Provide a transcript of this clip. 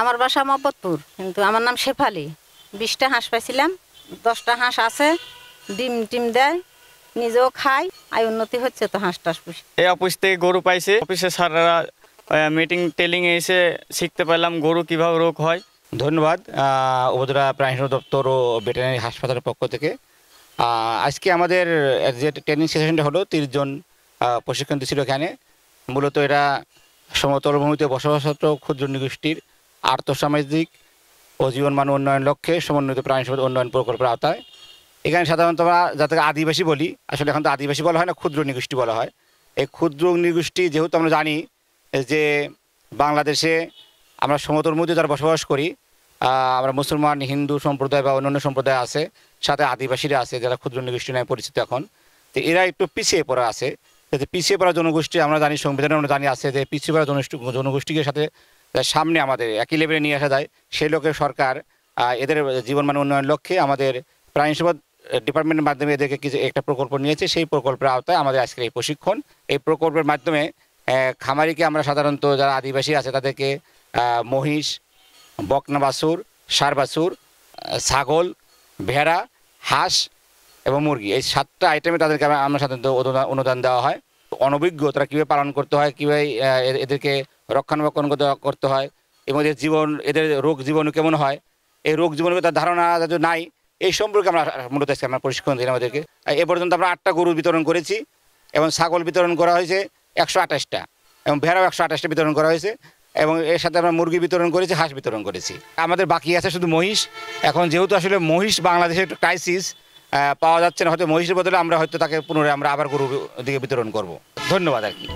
আমার বাসা মহব্বতপুর, কিন্তু আমার নাম শেফালি। 20টা হাঁস পাইছিলাম, 10টা হাঁস আছে, ডিম টিম দেয়, নিজেও খাই, আয় উন্নতি হচ্ছে তো হাঁস টাস পুষি। এই অফিস থেকে গরু পাইছে, অফিসের স্যাররা মিটিং টেলিং এসে শিখতে পারলাম গরু কিভাবে রোগ হয়। ধন্যবাদ উপজেলা প্রাণী দপ্তর ও ভেটেরিনারি হাসপাতালের পক্ষ থেকে। আজকে আমাদের যে ট্রেনিং সেশনটা হলো 30 জন প্রশিক্ষণ দিচ্ছিল এখানে। মূলত এরা সমতল ভূমিতে বসবাসরত ক্ষুদ্র নৃগোষ্ঠীর আর্থসামাজিক ও জীবনমান উন্নয়ন লক্ষ্যে সমন্বিত প্রাণী সম্পদ উন্নয়ন প্রকল্পের আওতায়। এখানে সাধারণত আমরা যাতে আদিবাসী বলি, আসলে এখন তো আদিবাসী বলা হয় না, ক্ষুদ্র নৃগোষ্ঠী বলা হয়। এই ক্ষুদ্র নৃগোষ্ঠী যেহেতু আমরা জানি যে বাংলাদেশে আমরা সমতল ভূমিতে যারা বসবাস করি, আমরা মুসলমান, হিন্দু সম্প্রদায় বা অন্যান্য সম্প্রদায় আছে, সাথে আদিবাসীরা আছে যারা ক্ষুদ্র নৃগোষ্ঠী নামে পরিচিত এখন। তো এরা একটু পিছিয়ে পড়া আছে। যাতে পিছিয়ে পড়া জনগোষ্ঠী আমরা জানি, সংবিধানে আমরা জানি আছে যে পিছিয়ে পড়া জনগোষ্ঠীকে সাথে সামনে আমাদের একই লেভেলে নিয়ে আসা যায়। সেই লোকের সরকার এদের জীবনমান উন্নয়ন লক্ষ্যে আমাদের প্রাণী সম্পদ ডিপার্টমেন্টের মাধ্যমে এদেরকে কিছু একটা প্রকল্প নিয়েছে। সেই প্রকল্পের আওতায় আমাদের আজকের এই প্রশিক্ষণ। এই প্রকল্পের মাধ্যমে খামারিকে আমরা সাধারণত যারা আদিবাসী আছে তাদেরকে মহিষ, বকনা বাছুর, ষাঁড় বাছুর, ছাগল, ভেড়া, হাঁস এবং মুরগি, এই 7টা আইটেমে তাদেরকে আমরা সাধারণত অনুদান দেওয়া হয়। অনভিজ্ঞ তারা কীভাবে পালন করতে হয়, কীভাবে এদেরকে রক্ষণাবেক্ষণ করতে হয় এবং এদের রোগ জীবাণু কেমন হয়, এই রোগ জীবাণু তার ধারণা যাতে নাই, এই সম্পর্কে আমরা মূলত আমরা প্রশিক্ষণ দিই আমাদেরকে। এ পর্যন্ত আমরা 8টা গরু বিতরণ করেছি এবং ছাগল বিতরণ করা হয়েছে 128টা এবং ভেড়াও 128টা বিতরণ করা হয়েছে এবং এর সাথে আমরা মুরগি বিতরণ করেছি, হাঁস বিতরণ করেছি। আমাদের বাকি আছে শুধু মহিষ। এখন যেহেতু আসলে মহিষ বাংলাদেশে একটু ক্রাইসিস, পাওয়া যাচ্ছে না, হয়তো মহিষের বদলে আমরা হয়তো তাকে পুনরায় আমরা আবার গরু দিকে বিতরণ করব। ধন্যবাদ আর কি।